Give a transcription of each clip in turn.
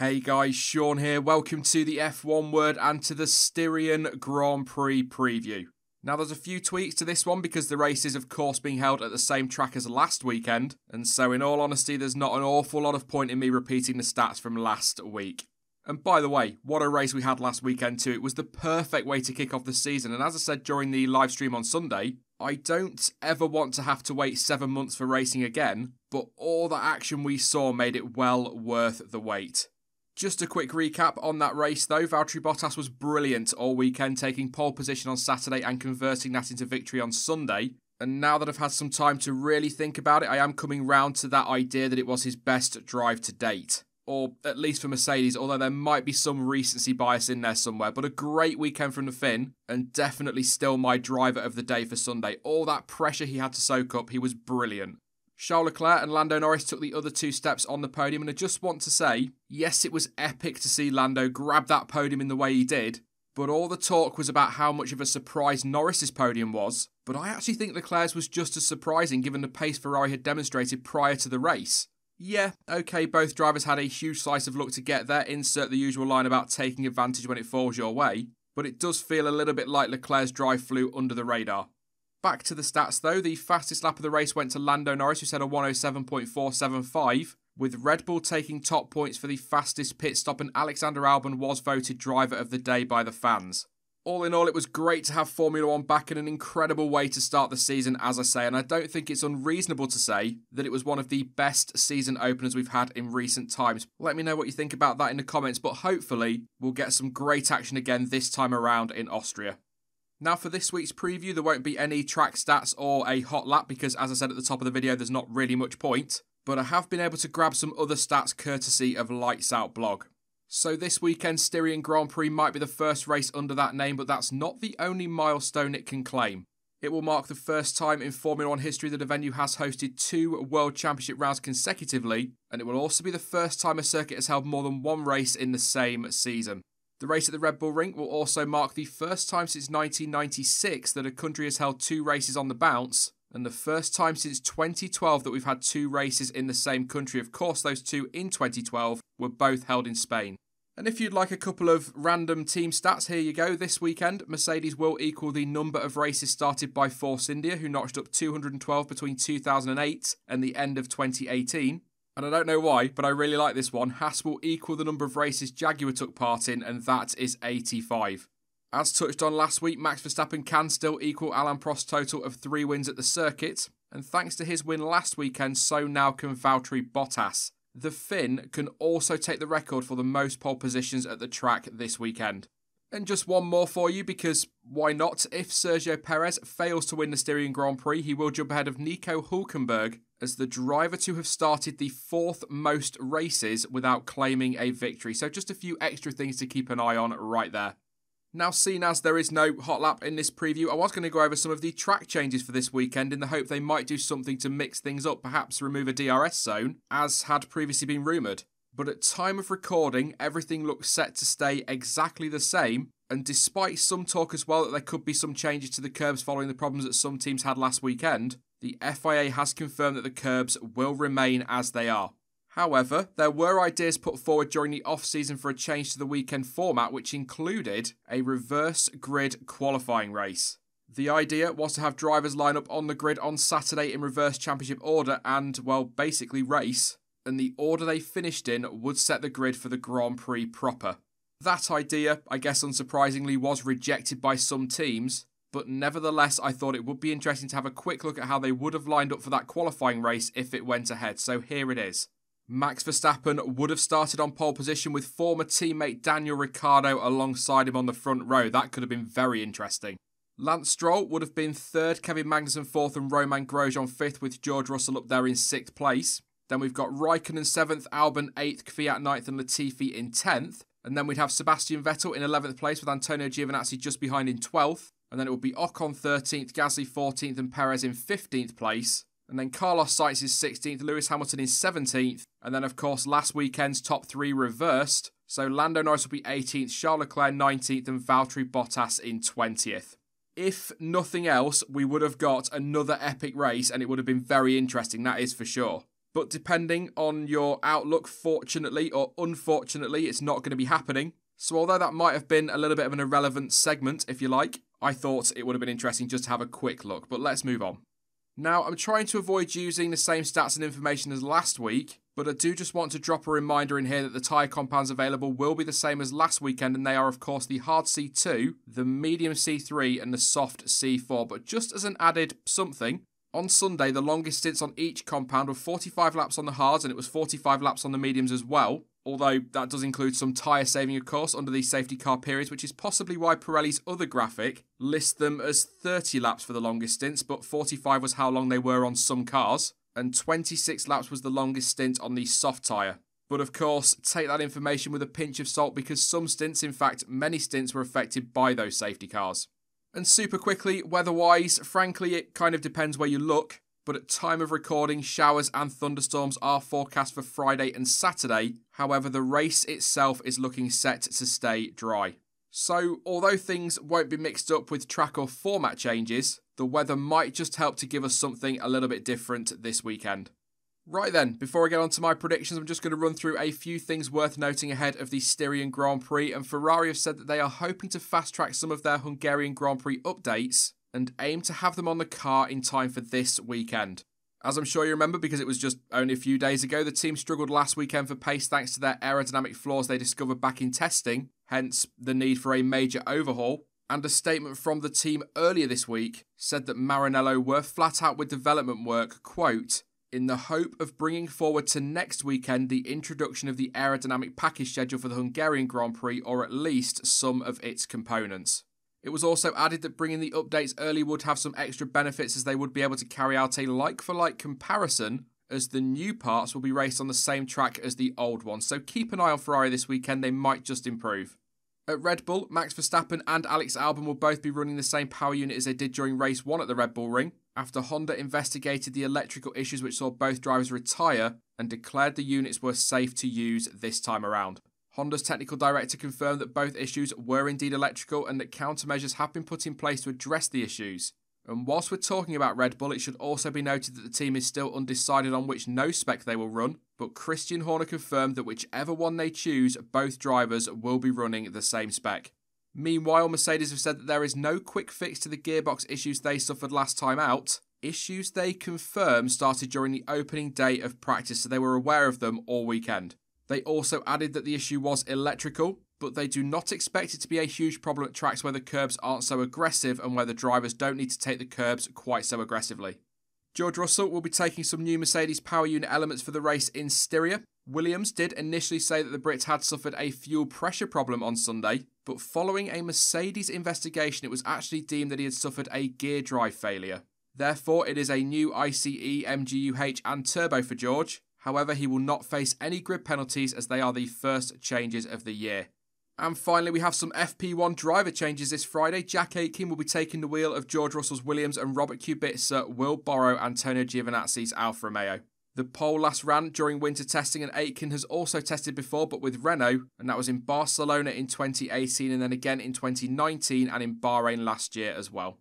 Hey guys, Sean here. Welcome to the F1 Word and to the Styrian Grand Prix preview. Now there's a few tweaks to this one because the race is of course being held at the same track as last weekend, and so in all honesty there's not an awful lot of point in me repeating the stats from last week. And by the way, what a race we had last weekend too. It was the perfect way to kick off the season, and as I said during the live stream on Sunday, I don't ever want to have to wait 7 months for racing again, but all the action we saw made it well worth the wait. Just a quick recap on that race though. Valtteri Bottas was brilliant all weekend, taking pole position on Saturday and converting that into victory on Sunday. And now that I've had some time to really think about it, I am coming round to that idea that it was his best drive to date. Or at least for Mercedes, although there might be some recency bias in there somewhere. But a great weekend from the Finn, and definitely still my driver of the day for Sunday. All that pressure he had to soak up, he was brilliant. Charles Leclerc and Lando Norris took the other two steps on the podium, and I just want to say, yes, it was epic to see Lando grab that podium in the way he did, but all the talk was about how much of a surprise Norris's podium was, but I actually think Leclerc's was just as surprising given the pace Ferrari had demonstrated prior to the race. Yeah, okay, both drivers had a huge slice of luck to get there, insert the usual line about taking advantage when it falls your way, but it does feel a little bit like Leclerc's drive flew under the radar. Back to the stats though, the fastest lap of the race went to Lando Norris, who set a 107.475, with Red Bull taking top points for the fastest pit stop, and Alexander Albon was voted driver of the day by the fans. All in all, it was great to have Formula 1 back in an incredible way to start the season, as I say, and I don't think it's unreasonable to say that it was one of the best season openers we've had in recent times. Let me know what you think about that in the comments, but hopefully we'll get some great action again this time around in Austria. Now for this week's preview, there won't be any track stats or a hot lap because, as I said at the top of the video, there's not really much point. But I have been able to grab some other stats courtesy of Lights Out blog. So this weekend, Styrian Grand Prix might be the first race under that name, but that's not the only milestone it can claim. It will mark the first time in Formula 1 history that a venue has hosted 2 World Championship rounds consecutively, and it will also be the first time a circuit has held more than one race in the same season. The race at the Red Bull Ring will also mark the first time since 1996 that a country has held 2 races on the bounce, and the first time since 2012 that we've had 2 races in the same country. Of course, those 2 in 2012 were both held in Spain. And if you'd like a couple of random team stats, here you go. This weekend, Mercedes will equal the number of races started by Force India, who notched up 212 between 2008 and the end of 2018. And I don't know why, but I really like this one. Haas will equal the number of races Jaguar took part in, and that is 85. As touched on last week, Max Verstappen can still equal Alain Prost's total of 3 wins at the circuit, and thanks to his win last weekend, so now can Valtteri Bottas. The Finn can also take the record for the most pole positions at the track this weekend. And just one more for you, because why not? If Sergio Perez fails to win the Styrian Grand Prix, he will jump ahead of Nico Hülkenberg as the driver to have started the 4th most races without claiming a victory. So just a few extra things to keep an eye on right there. Now, seeing as there is no hot lap in this preview, I was going to go over some of the track changes for this weekend in the hope they might do something to mix things up, perhaps remove a DRS zone, as had previously been rumoured. But at time of recording, everything looks set to stay exactly the same, and despite some talk as well that there could be some changes to the curbs following the problems that some teams had last weekend, the FIA has confirmed that the curbs will remain as they are. However, there were ideas put forward during the off-season for a change to the weekend format, which included a reverse grid qualifying race. The idea was to have drivers line up on the grid on Saturday in reverse championship order and, well, basically race, and the order they finished in would set the grid for the Grand Prix proper. That idea, I guess unsurprisingly, was rejected by some teams, but nevertheless I thought it would be interesting to have a quick look at how they would have lined up for that qualifying race if it went ahead, so here it is. Max Verstappen would have started on pole position with former teammate Daniel Ricciardo alongside him on the front row. That could have been very interesting. Lance Stroll would have been 3rd, Kevin Magnussen 4th and Romain Grosjean 5th, with George Russell up there in 6th place. Then we've got Raikkonen 7th, Albon 8th, Kvyat 9th and Latifi in 10th. And then we'd have Sebastian Vettel in 11th place with Antonio Giovinazzi just behind in 12th. And then it would be Ocon 13th, Gasly 14th and Perez in 15th place. And then Carlos Sainz is 16th, Lewis Hamilton is 17th. And then, of course, last weekend's top 3 reversed. So Lando Norris will be 18th, Charles Leclerc 19th and Valtteri Bottas in 20th. If nothing else, we would have got another epic race and it would have been very interesting, that is for sure. But depending on your outlook, fortunately or unfortunately, it's not going to be happening. So although that might have been a little bit of an irrelevant segment, if you like, I thought it would have been interesting just to have a quick look. But let's move on. Now, I'm trying to avoid using the same stats and information as last week, but I do just want to drop a reminder in here that the tyre compounds available will be the same as last weekend, and they are, of course, the hard C2, the medium C3, and the soft C4. But just as an added something, on Sunday, the longest stints on each compound were 45 laps on the hards, and it was 45 laps on the mediums as well. Although that does include some tyre saving, of course, under these safety car periods, which is possibly why Pirelli's other graphic lists them as 30 laps for the longest stints, but 45 was how long they were on some cars, and 26 laps was the longest stint on the soft tyre. But of course, take that information with a pinch of salt, because some stints, in fact, many stints were affected by those safety cars. And super quickly, weather-wise, frankly, it kind of depends where you look. But at time of recording, showers and thunderstorms are forecast for Friday and Saturday. However, the race itself is looking set to stay dry. So, although things won't be mixed up with track or format changes, the weather might just help to give us something a little bit different this weekend. Right then, before I get on to my predictions, I'm just going to run through a few things worth noting ahead of the Styrian Grand Prix, and Ferrari have said that they are hoping to fast-track some of their Hungarian Grand Prix updates and aim to have them on the car in time for this weekend. As I'm sure you remember, because it was just only a few days ago, the team struggled last weekend for pace thanks to their aerodynamic flaws they discovered back in testing, hence the need for a major overhaul. And a statement from the team earlier this week said that Maranello were flat out with development work, quote, in the hope of bringing forward to next weekend the introduction of the aerodynamic package schedule for the Hungarian Grand Prix, or at least some of its components. It was also added that bringing the updates early would have some extra benefits, as they would be able to carry out a like-for-like comparison, as the new parts will be raced on the same track as the old ones. So keep an eye on Ferrari this weekend, they might just improve. At Red Bull, Max Verstappen and Alex Albon will both be running the same power unit as they did during race 1 at the Red Bull Ring, after Honda investigated the electrical issues which saw both drivers retire and declared the units were safe to use this time around. Honda's technical director confirmed that both issues were indeed electrical and that countermeasures have been put in place to address the issues. And whilst we're talking about Red Bull, it should also be noted that the team is still undecided on which no-spec they will run, but Christian Horner confirmed that whichever one they choose, both drivers will be running the same spec. Meanwhile, Mercedes have said that there is no quick fix to the gearbox issues they suffered last time out. Issues they confirm started during the opening day of practice, so they were aware of them all weekend. They also added that the issue was electrical, but they do not expect it to be a huge problem at tracks where the curbs aren't so aggressive and where the drivers don't need to take the curbs quite so aggressively. George Russell will be taking some new Mercedes power unit elements for the race in Styria. Williams did initially say that the Brits had suffered a fuel pressure problem on Sunday, but following a Mercedes investigation, it was actually deemed that he had suffered a gear drive failure. Therefore, it is a new ICE, MGUH and turbo for George. However, he will not face any grid penalties, as they are the first changes of the year. And finally, we have some FP1 driver changes this Friday. Jack Aitken will be taking the wheel of George Russell's Williams, and Robert Kubica will borrow Antonio Giovinazzi's Alfa Romeo. The pole last ran during winter testing, and Aitken has also tested before, but with Renault, and that was in Barcelona in 2018 and then again in 2019 and in Bahrain last year as well.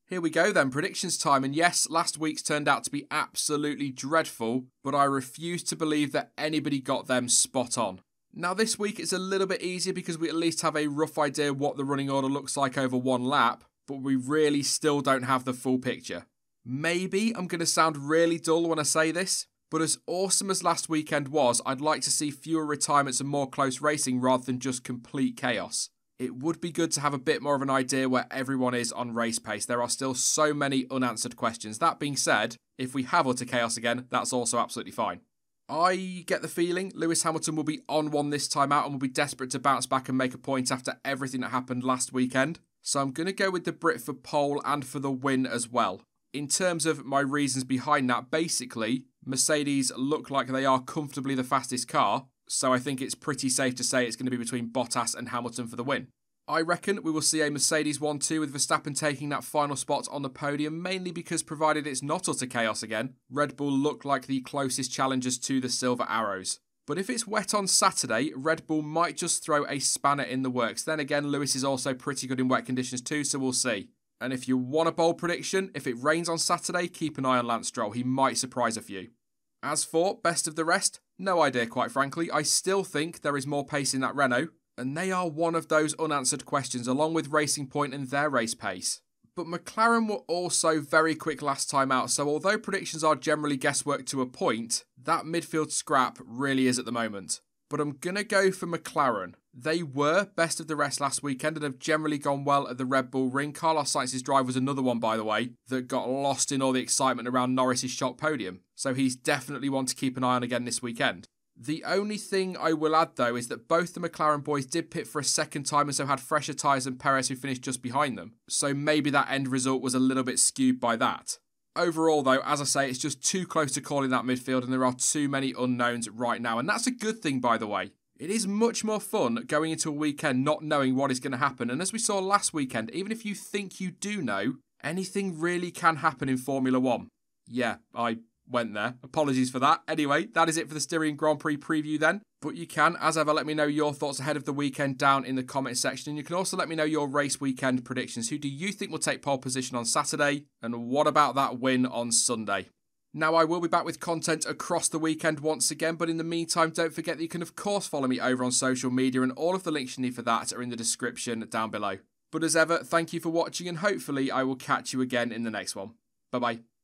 Here we go then, predictions time, and yes, last week's turned out to be absolutely dreadful, but I refuse to believe that anybody got them spot on. Now this week it's a little bit easier because we at least have a rough idea what the running order looks like over one lap, but we really still don't have the full picture. Maybe I'm going to sound really dull when I say this, but as awesome as last weekend was, I'd like to see fewer retirements and more close racing rather than just complete chaos. It would be good to have a bit more of an idea where everyone is on race pace. There are still so many unanswered questions. That being said, if we have utter chaos again, that's also absolutely fine. I get the feeling Lewis Hamilton will be on one this time out and will be desperate to bounce back and make a point after everything that happened last weekend. So I'm going to go with the Brit for pole and for the win as well. In terms of my reasons behind that, basically, Mercedes look like they are comfortably the fastest car, so I think it's pretty safe to say it's going to be between Bottas and Hamilton for the win. I reckon we will see a Mercedes 1-2 with Verstappen taking that final spot on the podium, mainly because provided it's not utter chaos again, Red Bull look like the closest challengers to the Silver Arrows. But if it's wet on Saturday, Red Bull might just throw a spanner in the works. Then again, Lewis is also pretty good in wet conditions too, so we'll see. And if you want a bold prediction, if it rains on Saturday, keep an eye on Lance Stroll. He might surprise a few. As for best of the rest, no idea quite frankly. I still think there is more pace in that Renault, and they are one of those unanswered questions along with Racing Point and their race pace. But McLaren were also very quick last time out, so although predictions are generally guesswork to a point, that midfield scrap really is at the moment. But I'm going to go for McLaren. They were best of the rest last weekend and have generally gone well at the Red Bull Ring. Carlos Sainz's drive was another one, by the way, that got lost in all the excitement around Norris's shock podium. So he's definitely one to keep an eye on again this weekend. The only thing I will add, though, is that both the McLaren boys did pit for a second time and so had fresher tyres than Perez, who finished just behind them. So maybe that end result was a little bit skewed by that. Overall, though, as I say, it's just too close to calling that midfield and there are too many unknowns right now. And that's a good thing, by the way. It is much more fun going into a weekend not knowing what is going to happen. And as we saw last weekend, even if you think you do know, anything really can happen in Formula 1. Yeah, I went there. Apologies for that. Anyway, that is it for the Styrian Grand Prix preview then. But you can, as ever, let me know your thoughts ahead of the weekend down in the comment section. And you can also let me know your race weekend predictions. Who do you think will take pole position on Saturday? And what about that win on Sunday? Now, I will be back with content across the weekend once again, but in the meantime, don't forget that you can, of course, follow me over on social media, and all of the links you need for that are in the description down below. But as ever, thank you for watching, and hopefully I will catch you again in the next one. Bye-bye.